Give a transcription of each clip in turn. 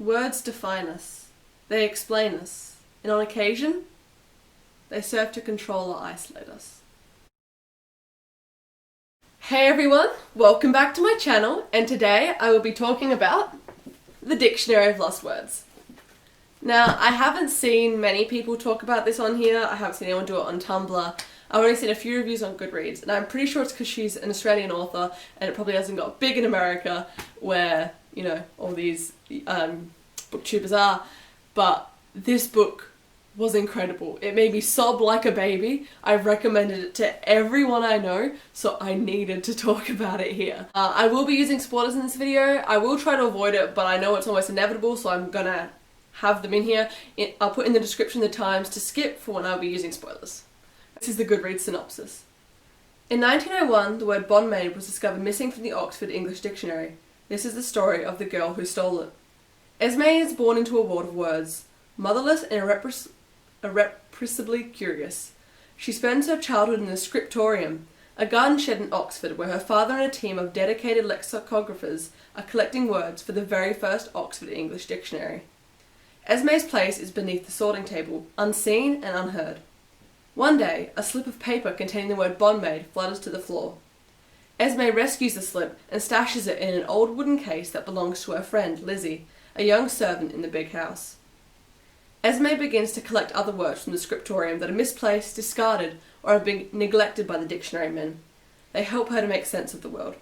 Words define us. They explain us. And on occasion, they serve to control or isolate us. Hey everyone, welcome back to my channel, and today I will be talking about the Dictionary of Lost Words. Now, I haven't seen many people talk about this on here. I haven't seen anyone do it on Tumblr. I've only seen a few reviews on Goodreads, and I'm pretty sure it's because she's an Australian author and it probably hasn't got big in America where, you know, all these booktubers are. But this book was incredible. It made me sob like a baby. I've recommended it to everyone I know, so I needed to talk about it here. I will be using spoilers in this video. I will try to avoid it, but I know it's almost inevitable, so I'm gonna have them in here. I'll put in the description the times to skip for when I'll be using spoilers. This is the Goodreads synopsis. In 1901, the word bondmaid was discovered missing from the Oxford English Dictionary. This is the story of the girl who stole it. Esme is born into a world of words, motherless and irrepressibly curious. She spends her childhood in the scriptorium, a garden shed in Oxford where her father and a team of dedicated lexicographers are collecting words for the very first Oxford English Dictionary. Esme's place is beneath the sorting table, unseen and unheard. One day, a slip of paper containing the word bondmaid flutters to the floor. Esme rescues the slip and stashes it in an old wooden case that belongs to her friend, Lizzie, a young servant in the big house. Esme begins to collect other words from the scriptorium that are misplaced, discarded, or have been neglected by the dictionary men. They help her to make sense of the world.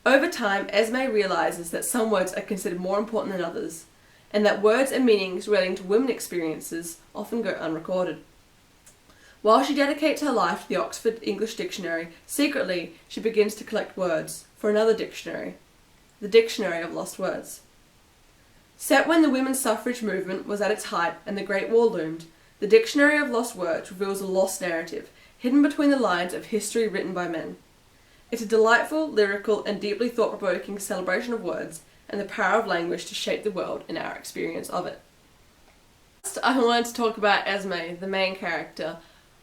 Over time, Esme realises that some words are considered more important than others, and that words and meanings relating to women experiences often go unrecorded. While she dedicates her life to the Oxford English Dictionary, secretly she begins to collect words for another dictionary, the Dictionary of Lost Words. Set when the women's suffrage movement was at its height and the Great War loomed, the Dictionary of Lost Words reveals a lost narrative, hidden between the lines of history written by men. It's a delightful, lyrical, and deeply thought-provoking celebration of words and the power of language to shape the world and our experience of it. First, I wanted to talk about Esme, the main character.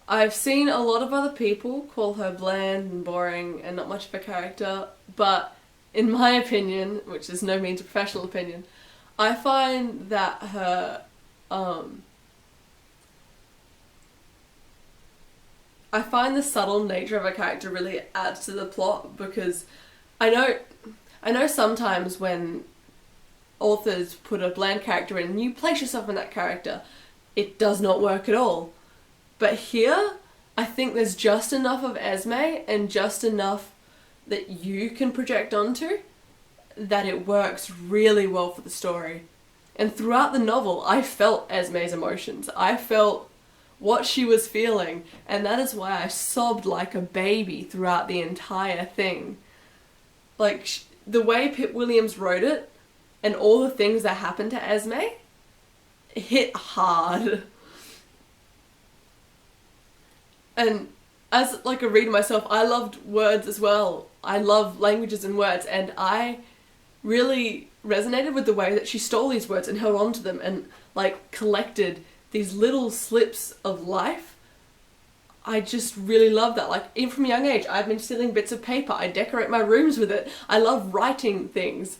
I've seen a lot of other people call her bland and boring and not much of a character, but in my opinion, which is no means a professional opinion, I find that her, I find the subtle nature of her character really adds to the plot, because I know sometimes when authors put a bland character in and you place yourself in that character, it does not work at all. But here, I think there's just enough of Esme and just enough that you can project onto that it works really well for the story. And throughout the novel, I felt Esme's emotions. I felt what she was feeling, and that is why I sobbed like a baby throughout the entire thing. Like, the way Pip Williams wrote it, and all the things that happened to Esme, hit hard. And as like a reader myself, I loved words as well. I love languages and words, and I really resonated with the way that she stole these words and held on to them and like collected these little slips of life. I just really love that. Like, even from a young age, I've been stealing bits of paper. I decorate my rooms with it. I love writing things.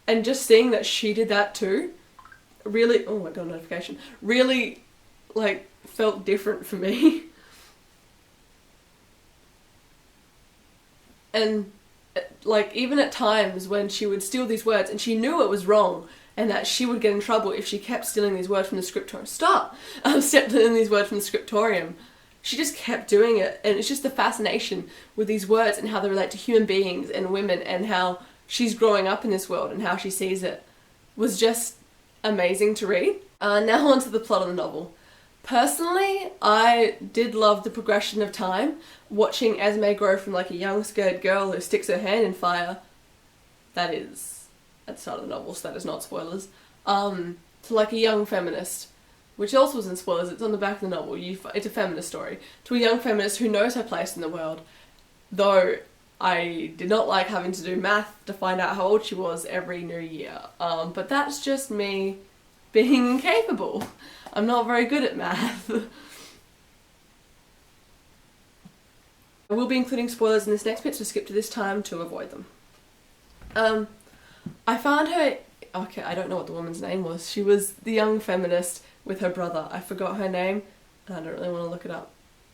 And just seeing that she did that too, really, oh my god, notification, really like felt different for me. And like, even at times when she would steal these words and she knew it was wrong and that she would get in trouble if she kept stealing these words from the scriptorium. Stealing these words from the scriptorium. She just kept doing it, and it's just the fascination with these words and how they relate to human beings and women and how she's growing up in this world and how she sees it was just amazing to read. Now on to the plot of the novel. Personally, I did love the progression of time, watching Esme grow from like a young scared girl who sticks her hand in fire, that is at the start of the novel, so that is not spoilers, to like a young feminist, which also isn't spoilers, it's on the back of the novel, it's a feminist story, to a young feminist who knows her place in the world, though I did not like having to do math to find out how old she was every new year, but that's just me being incapable. I'm not very good at math. I will be including spoilers in this next bit, so skip to this time to avoid them. I found her okay, I don't know what the woman's name was. She was the young feminist with her brother. I forgot her name. I don't really want to look it up.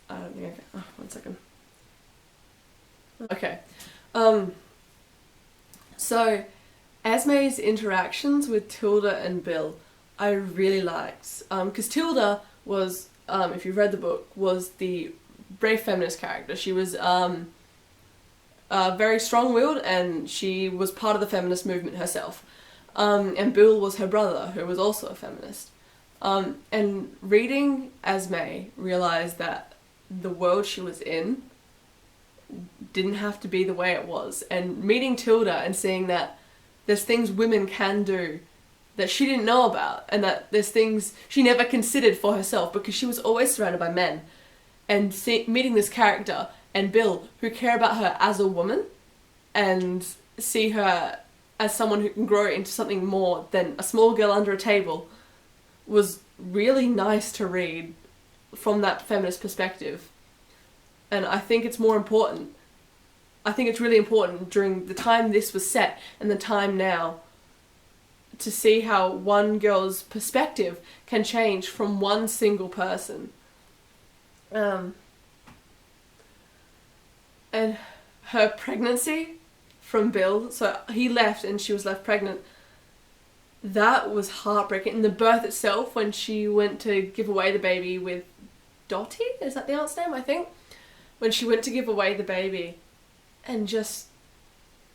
I don't think I can. Oh, 1 second. Okay. So, Esme's interactions with Tilda and Bill, I really liked. Because Tilda was, if you've read the book, was the brave feminist character. She was very strong-willed, and she was part of the feminist movement herself. And Bill was her brother, who was also a feminist. And reading Esme realised that the world she was in didn't have to be the way it was. And meeting Tilda and seeing that there's things women can do that she didn't know about, and that there's things she never considered for herself because she was always surrounded by men. And meeting this character and Bill, who care about her as a woman and see her as someone who can grow into something more than a small girl under a table, was really nice to read from that feminist perspective. And I think it's more important. I think it's really important during the time this was set and the time now to see how one girl's perspective can change from one single person. And her pregnancy from Bill, so he left and she was left pregnant, that was heartbreaking. And the birth itself, when she went to give away the baby with Dottie, is that the aunt's name, I think? When she went to give away the baby, and just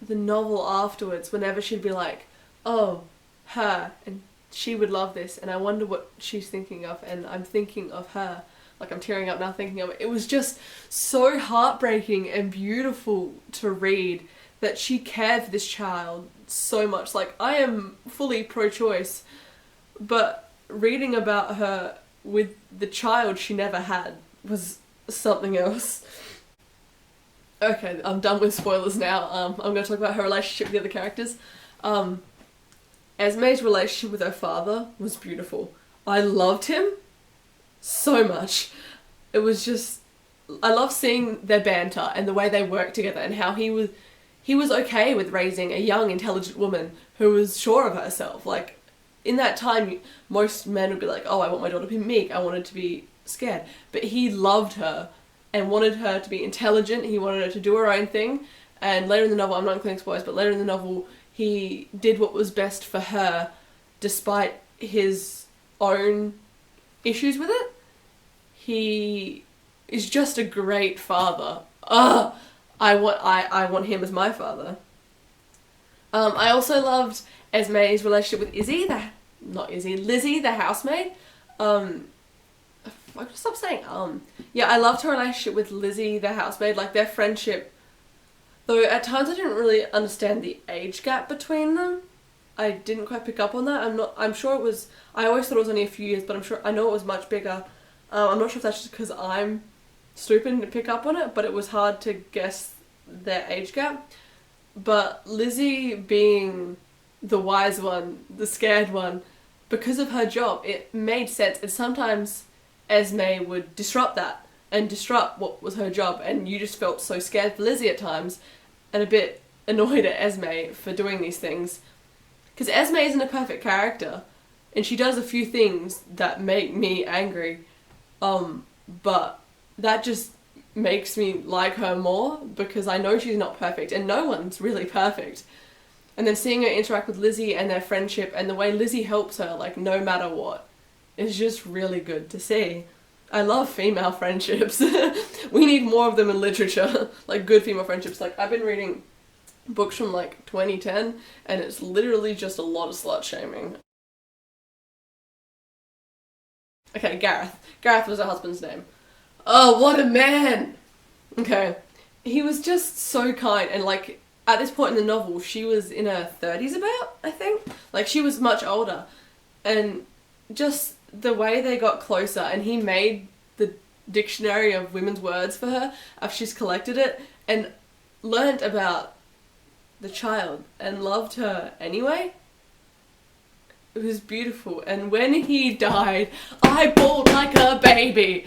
the novel afterwards, whenever she'd be like, oh, her, and she would love this, and I wonder what she's thinking of, and I'm thinking of her. Like, I'm tearing up now thinking of it. It was just so heartbreaking and beautiful to read that she cared for this child so much. Like, I am fully pro-choice, but reading about her with the child she never had was something else. Okay, I'm done with spoilers now. I'm going to talk about her relationship with the other characters. Esme's relationship with her father was beautiful. I loved him so much. It was just, I love seeing their banter and the way they work together, and how he was okay with raising a young, intelligent woman who was sure of herself. Like, in that time, most men would be like, oh, I want my daughter to be meek, I want her to be scared. But he loved her and wanted her to be intelligent, he wanted her to do her own thing. And later in the novel, I'm not including spoilers, but later in the novel, he did what was best for her despite his own issues with it. He is just a great father. I want him as my father. I also loved Esme's relationship with Lizzie, the housemaid. I gotta stop saying Yeah, I loved her relationship with Lizzie, the housemaid. Like, their friendship, though at times I didn't really understand the age gap between them. I didn't quite pick up on that. I'm sure it was, I always thought it was only a few years, but I know it was much bigger. I'm not sure if that's just because I'm stupid to pick up on it, but it was hard to guess their age gap. But Lizzie being the wise one, the scared one, because of her job, it made sense. And sometimes Esme would disrupt that and disrupt what was her job, and you just felt so scared for Lizzie at times and a bit annoyed at Esme for doing these things. Because Esme isn't a perfect character, and she does a few things that make me angry. But that just makes me like her more, because I know she's not perfect, and no one's really perfect. And then seeing her interact with Lizzie and their friendship, and the way Lizzie helps her, like, no matter what, is just really good to see. I love female friendships. We need more of them in literature. Like, good female friendships. Like, I've been reading books from, like, 2010, and it's literally just a lot of slut-shaming. Okay, Gareth. Gareth was her husband's name. Oh, what a man! Okay. He was just so kind, and, like, at this point in the novel, she was in her 30s about, I think. Like, she was much older. And just the way they got closer, and he made the dictionary of women's words for her after she's collected it, and learnt about the child, and loved her anyway. It was beautiful. And when he died, I bawled like a baby.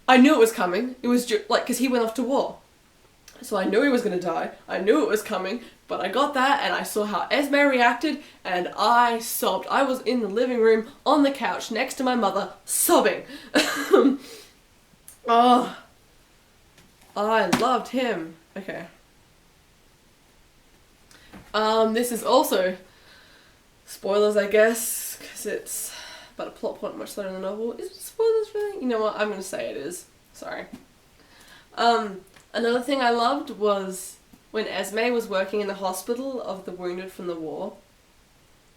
I knew it was coming. It was like, because he went off to war. So I knew he was gonna die. I knew it was coming, but I got that and I saw how Esme reacted and I sobbed. I was in the living room on the couch next to my mother, sobbing. Oh, I loved him. Okay. This is also spoilers, I guess, because it's about a plot point much later in the novel. Is it spoilers really? You know what? I'm gonna say it is. Sorry. Another thing I loved was when Esme was working in the hospital of the wounded from the war,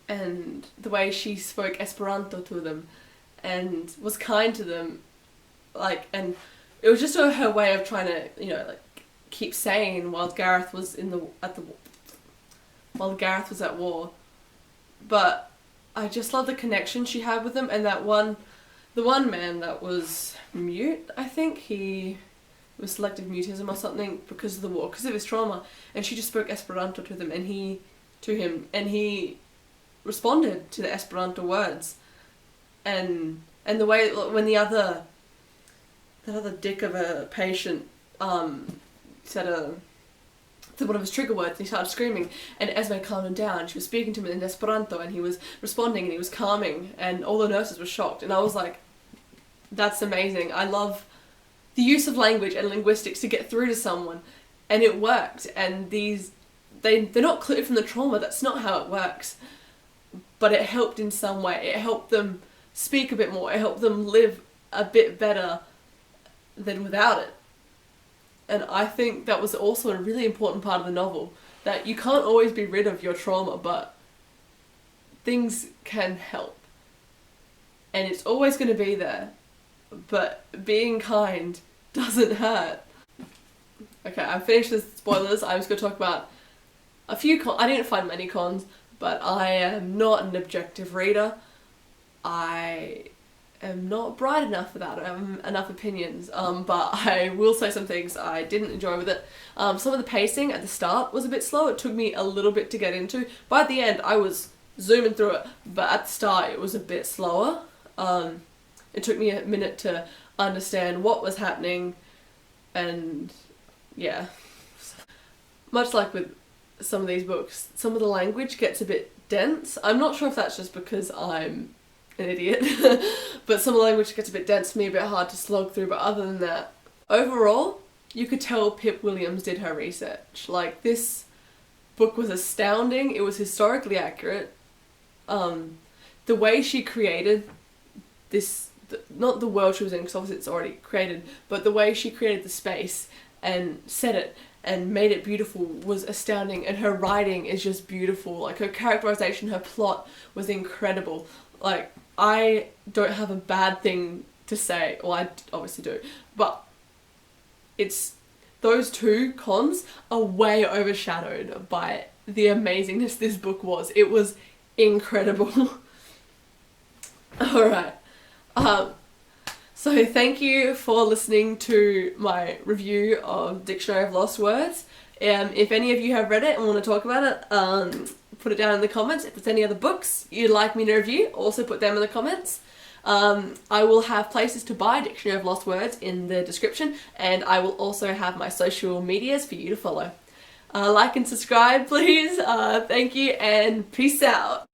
and the way she spoke Esperanto to them, and was kind to them, like, and it was just her way of trying to, you know, like, keep sane while Gareth was while Gareth was at war. But I just love the connection she had with them, and the one man that was mute, I think he was selective mutism or something because of the war, because of his trauma, and she just spoke Esperanto to them, and he responded to the Esperanto words, and the way when that other dick of a patient said one of his trigger words, and he started screaming, and Esme calmed him down. She was speaking to him in Esperanto, and he was responding, and he was calming, and all the nurses were shocked, and I was like, that's amazing. I love the use of language and linguistics to get through to someone, and it worked, and they're not clear from the trauma, that's not how it works, but it helped in some way. It helped them speak a bit more, it helped them live a bit better than without it. And I think that was also a really important part of the novel, that you can't always be rid of your trauma, but things can help. And it's always going to be there, but being kind doesn't hurt. Okay, I've finished the spoilers. I'm just going to talk about a few cons. I didn't find many cons, but I am not an objective reader. I am not bright enough for that. I have enough opinions, but I will say some things I didn't enjoy with it. Some of the pacing at the start was a bit slow. It took me a little bit to get into. By the end, I was zooming through it, but at the start, it was a bit slower. It took me a minute to understand what was happening, and yeah. Much like with some of these books, some of the language gets a bit dense. I'm not sure if that's just because I'm an idiot, but some of the language gets a bit dense for me, a bit hard to slog through, but other than that, overall, you could tell Pip Williams did her research. Like, this book was astounding, it was historically accurate. The way she created this, not the world she was in, because obviously it's already created, but the way she created the space and set it and made it beautiful was astounding, and her writing is just beautiful. Like, her characterization, her plot was incredible. Like, I don't have a bad thing to say, well, I obviously do, but it's, those two cons are way overshadowed by the amazingness this book was. It was incredible. Alright, so thank you for listening to my review of Dictionary of Lost Words. If any of you have read it and want to talk about it, put it down in the comments. If there's any other books you'd like me to review, also put them in the comments. I will have places to buy Dictionary of Lost Words in the description, and I will also have my social medias for you to follow. Like and subscribe, please. Thank you, and peace out.